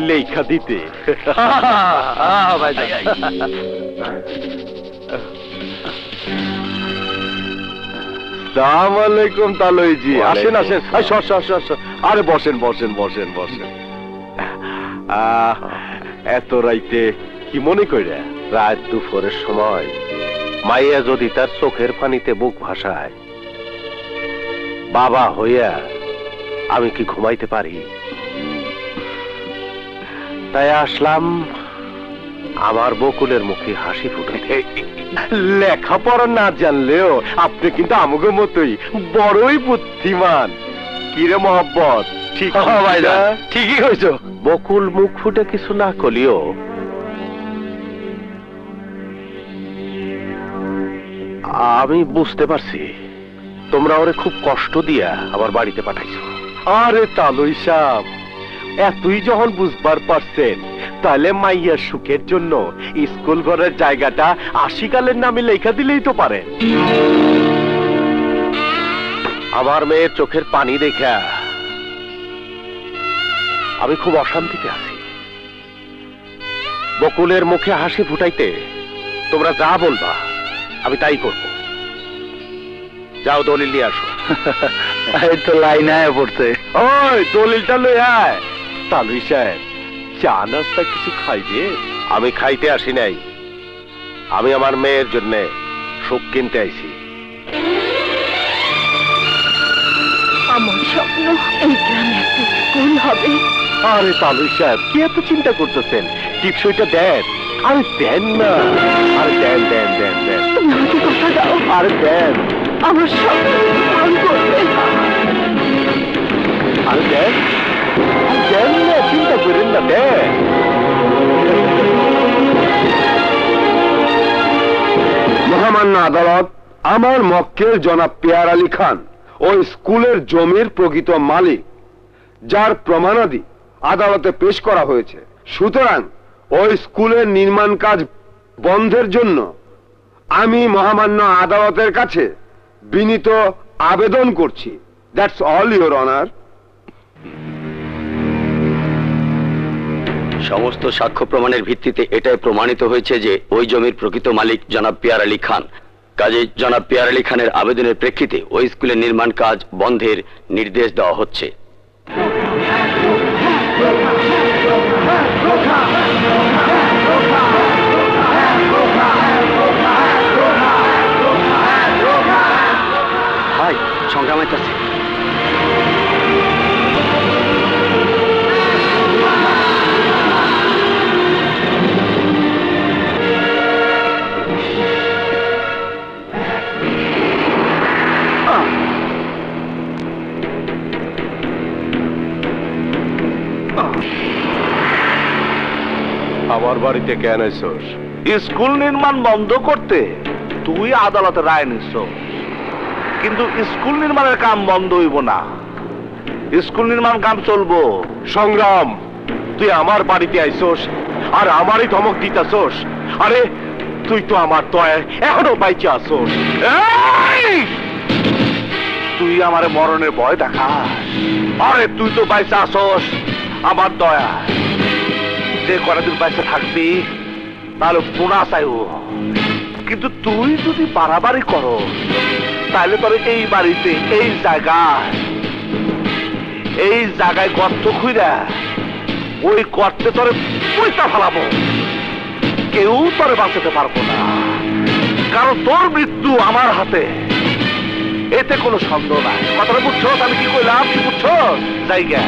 লেখা দিতে। সালাম আলাইকুম তালুইজি। আসেন আসেন, আরে বসেন বসেন বসেন বসেন। এত রাইতে কি মনে কইরা? রাত দুপুরের সময় মাইয়া যদি তার চোখের পানিতে বুক ভাসায়, বাবা হইয়া আমি কি ঘুমাইতে পারি? তাই আসলাম আমার বকুলের মুখে হাসি ফুটাতে। লেখাপড়া না জানলেও আপনি কিন্তু আমাদের মতোই বড়ই বুদ্ধিমান। কিরে মোহাব্বত, ঠিক ঠিকই হয়েছ। বকুল মুখ ফুটে কিছু না কলিও আমি বুঝতে পারছি তোমরা ওরে খুব কষ্ট দিয়া আমার বাড়িতে পাঠাইছো। আরে তালুই সাহেব, এতই যখন বুঝবার পারছেন তাহলে মাইয়ার সুখের জন্য স্কুল ঘরের জায়গাটা আশিকালের নামে লেখা দিলেই তো পারে। আমার মেয়ের চোখের পানি দেখা আমি খুব অশান্তিতে আছি। বকুলের মুখে হাসি ফুটাইতে তোমরা যা বলবা আমি তাই করব। যাও দলিল নিয়ে আসো। এই তো লাইন আয় পড়ছে। ওই দলিলটা লই আয়। তালুই সাহেব, চা নাস্তা কিছু খাইবে? আমি খাইতে আসি নাই, আমি আমার মেয়ের জন্য সুখ কিনতে আইছি। আমার স্বপ্ন এই গ্রামে একটা স্কুল হবে। আরে তালুই সাহেব, কি এত চিন্তা করতেছেন? টিপসইটা দেন। আরে দেন না, আরে দেন দেন দেন দেন। তুমি আমাকে কথা দাও, আরে দেন। আমার স্বপ্ন পূরণ করবে। আরে দেন দেন না, চিন্তা করেন না, দেন। মহামান্য আদালত, আমার মক্কেল জনাব পিয়ার আলী খান ওই স্কুলের জমির প্রকৃত মালিক, যার প্রমাণাদি আদালতে পেশ করা হয়েছে। সুতরাং ওই স্কুলের নির্মাণ কাজ বন্ধের জন্য আমি মহামান্য আদালতের কাছে বিনীত আবেদন করছি। That's all your honour. সমস্ত সাক্ষ্য প্রমাণের ভিত্তিতে এটাই প্রমাণিত হয়েছে যে ওই জমির প্রকৃত মালিক জনাব পিয়ার আলী খান। কাজেই জনাব পিয়ার আলী খানের আবেদনের প্রেক্ষিতে ওই স্কুলের নির্মাণ কাজ বন্ধের নির্দেশ দেওয়া হচ্ছে। ভাই, সংগ্রাম আছে। আমার বাড়িতে কেন এসোস? স্কুল নির্মাণ বন্ধ করতে তুই আদালতে রায় নিস, কিন্তু স্কুল নির্মাণের কাম বন্ধ হইব না। স্কুল নির্মাণ কাম চলবো। সংগ্রাম, তুই আমার বাড়িতে আইসোস আর আমারই ধমক দিতেছোস? আরে তুই তো আমার দয়া এখনো বাইচে আসোস। তুই আমার মরণের ভয় দেখাস? আরে তুই তো বাইচে আসোস আমার দয়া। যে কয়েকদিন বাইচে থাকবি তাহলে পুনা চাইব, কিন্তু তুই যদি বাড়াবাড়ি করো তাহলে তোর এই বাড়িতে এই জায়গায় গর্ত খুঁড়া ওই গর্তে তোরে পয়সা ফেলাবো। কেউ তোরে বাঁচাতে পারবো না, কারণ তোর মৃত্যু আমার হাতে, এতে কোনো সন্দেহ নাই। কথাটা বুঝছো? আমি কি কইলাম, কি বুঝছো? জায়গা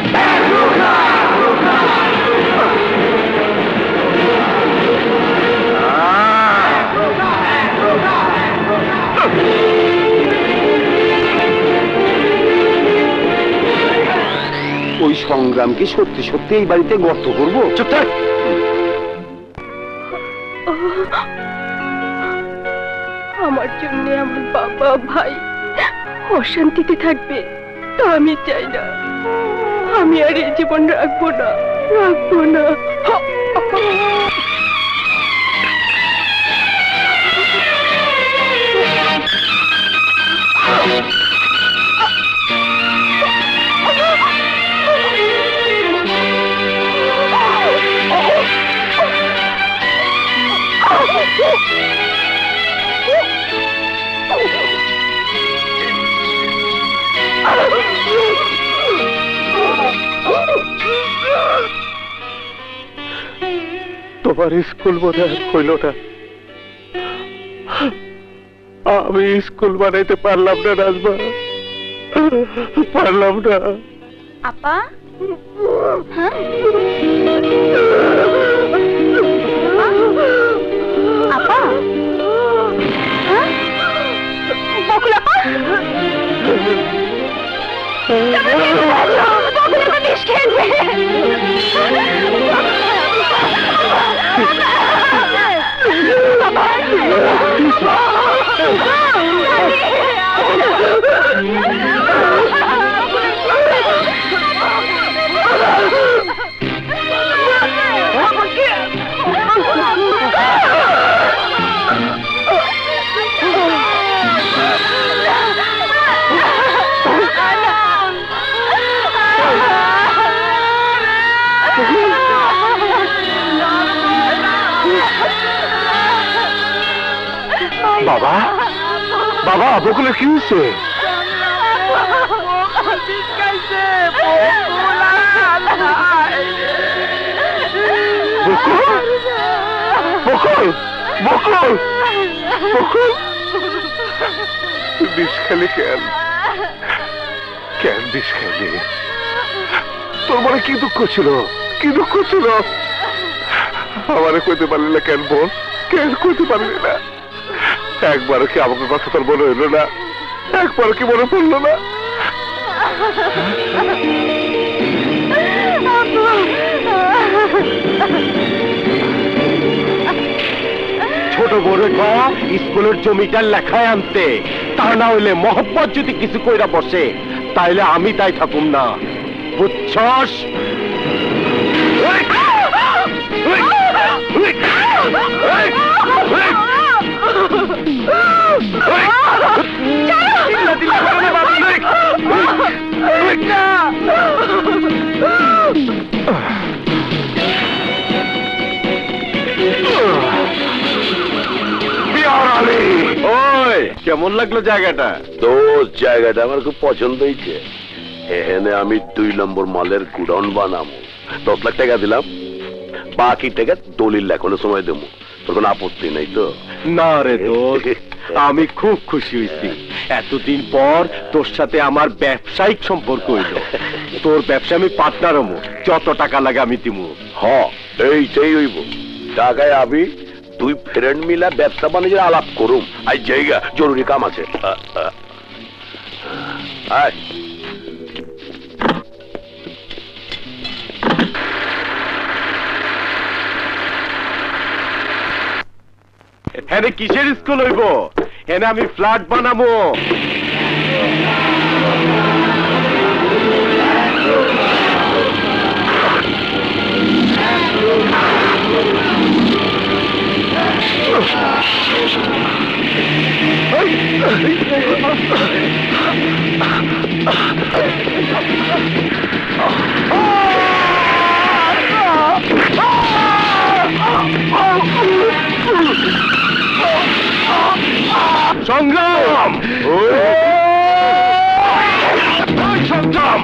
ওই সংগ্রাম কি সত্যি সত্যি এই বাড়িতে গর্ত করবো? চুপ থাক। আমার জন্য আমার বাবা ভাই অশান্তিতে থাকবে তা আমি চাই না। আমি আর এই জীবন রাখবো না, রাখবো না। তোমার স্কুল বোধহয় হইল না, আমি স্কুল বানাইতে পারলাম না রাজমা, পারলাম না। আপা হ্যাঁ আপা হ্যাঁ বকুল আপা বাবা, বাবা, বকুলের কি হয়েছে? বকুল, বকুল, বকুল, বিষ খেলি কেন? কেন বিষ খেলি? তোর মনে কি দুঃখ ছিল? কি দুঃখ ছিল? আমারে কইতে পারলি না কেন বোন? কেন কইতে পারলি না? একবারও কি আমাকে কথা তোর মনে হইল না? একবারও কি মনে পড়লো না? ছোট বড় স্কুলের জমিটা লেখায় আনতে, তা না হইলে মহব্বত যদি কিছু কইরা বসে তাইলে আমি তাই থাকুম না, বুঝছস? কেমন লাগলো জায়গাটা? তোর জায়গাটা আমার খুব পছন্দ হয়েছে। এখানে আমি 2 নম্বর মালের গুডাউন বানাবো। 10 লাখ টাকা দিলাম, বাকি টাকা দলিল লেখানোর সময় দেবো। তোর কোনো আপত্তি নাই তো? না রে দোস্ত, আমি খুব খুশি হয়েছি। এতদিন পর তোর সাথে আমার ব্যবসায়িক সম্পর্ক হইল। তোর ব্যবসা আমি পার্টনার হবো, যত টাকা লাগে আমি দিব। হ্যাঁ, এইটাই হইব। টাকায় আমি 2 ফ্রেন্ড মিলা ব্যবসা বাণিজ্যের আলাপ করুম। আজ জায়গা জরুরি কাম আছে। আয় এনে কিসের স্কুল হইব? এনে আমি ফ্ল্যাট বানাবো। সংগ্রাম, সংগ্রাম,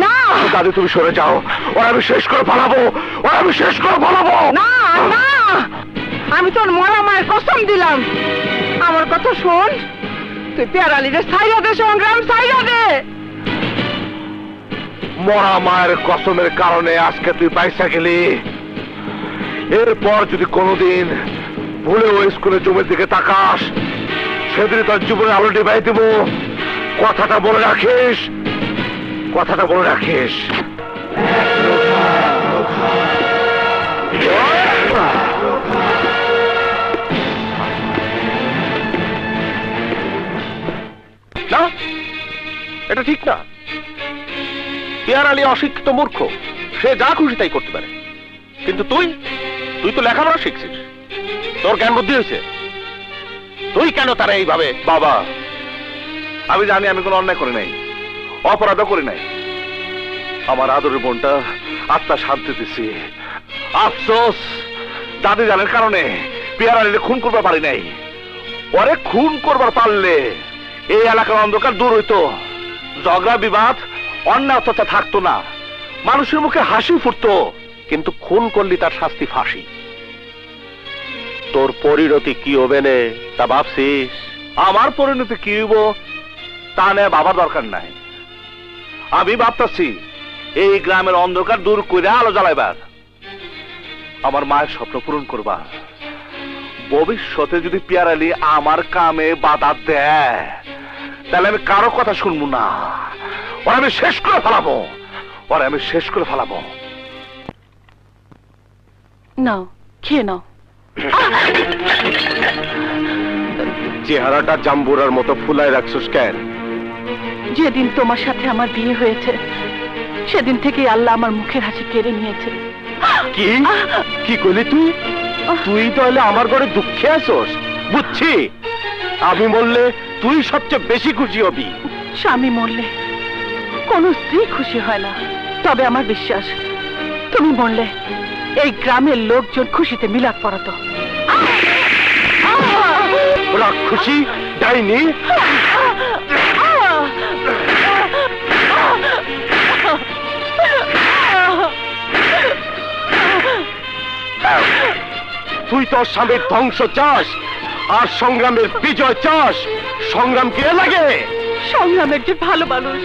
না দাদি তুমি সরে যাও, ওরা আমি শেষ করে পালাবো, ওরা আমি শেষ করে পালাবো। না না, আমি তোর মরা মায়ের কসম দিলাম, আমার কথা শোন, তুই পেয়ারালিরে ছাইরা দে সংগ্রাম, ছাইরা দে। মরা মায়ের কসমের কারণে আজকে তুই পয়সা গেলি, এরপর যদি কোনোদিন ভুলে ওই স্কুলের জমির দিকে তাকাস, সেদিন তোর জীবনে আলো ডিবাই দেব। কথাটা বলে রাখিস, কথাটা বলে রাখিস। না, এটা ঠিক না। পিয়ার আলী অশিক্ষিত মূর্খ, সে যা খুশি তাই করতে পারে, কিন্তু তুই তুই তো লেখাপড়া শিখছিস, তোর জ্ঞান বুদ্ধি হয়েছে, তুই কেন তারা এইভাবে? বাবা, আমি জানি আমি কোনো অন্যায় করি নাই, অপরাধও করি নাই। আমার আদরের বোনটা আত্মা শান্তি দিছি। আফসোস দাদি জানের কারণে পিয়ার আলীরে খুন করবার পারি নাই। ওরে খুন করবার পারলে এই এলাকার অন্ধকার দূর হইতো, ঝগড়া বিবাদ অন্যায় অত্যাচার থাকতো না, মানুষের মুখে হাসি ফুটতো। কিন্তু খুন করলি তার শাস্তি ফাঁসি। তোর পরিণতি কি হবে নে তা ভাবছিস? আমার পরিণতি কি হইব তা নিয়ে ভাবার দরকার নাই। আমি ভাবতেছি এই গ্রামের অন্ধকার দূর করে আলো জ্বালাইবার, আমার মায়ের স্বপ্ন পূরণ করবার। ভবিষ্যতে যদি পিয়ার আলী আমার কামে বাধা দেয়, তাহলে আমি কারো কথা শুনবো না, ওরা আমি শেষ করে ফেলাবো, ওরা আমি শেষ করে ফেলাবো। নাও, খেয়ে নাও। চেহারাটা জাম্বুরার মতো ফুলায় রাখছিস কেন? যেদিন তোমার সাথে আমার বিয়ে হয়েছে, সেদিন থেকে আল্লাহ আমার মুখের হাসি কেড়ে নিয়েছে। কি কি করলি তুই? তুই তাহলে আমার ঘরে দুঃখে আসোস? বুঝছি, আমি বললে তুই সবচেয়ে বেশি খুশি হবি। স্বামী মরলে কোনো স্ত্রী খুশি হয় না, তবে আমার বিশ্বাস তুমি মরলে এই গ্রামের লোকজন খুশিতে মিলাদ পড়াতো। ওরা খুশি যায়নি? তুই তোর স্বামীর ধ্বংস চাস আর সংগ্রামের বিজয় চাস। সংগ্রাম কে লাগে? সংগ্রামের যে ভালো মানুষ,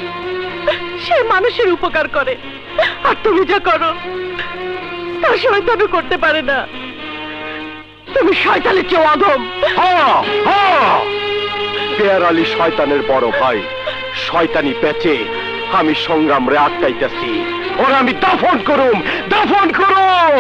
সে মানুষের উপকার করে, আর তুমি যা করো তা শয়তানও করতে পারে না। তুমি শয়তানের চেয়ে অধম। পেয়ার আলী শয়তানের বড় ভাই, শয়তানি পেঁচে আমি সংগ্রাম রে আটকাইতেছি, ওরা আমি দাফন করুম, দাফন করুম।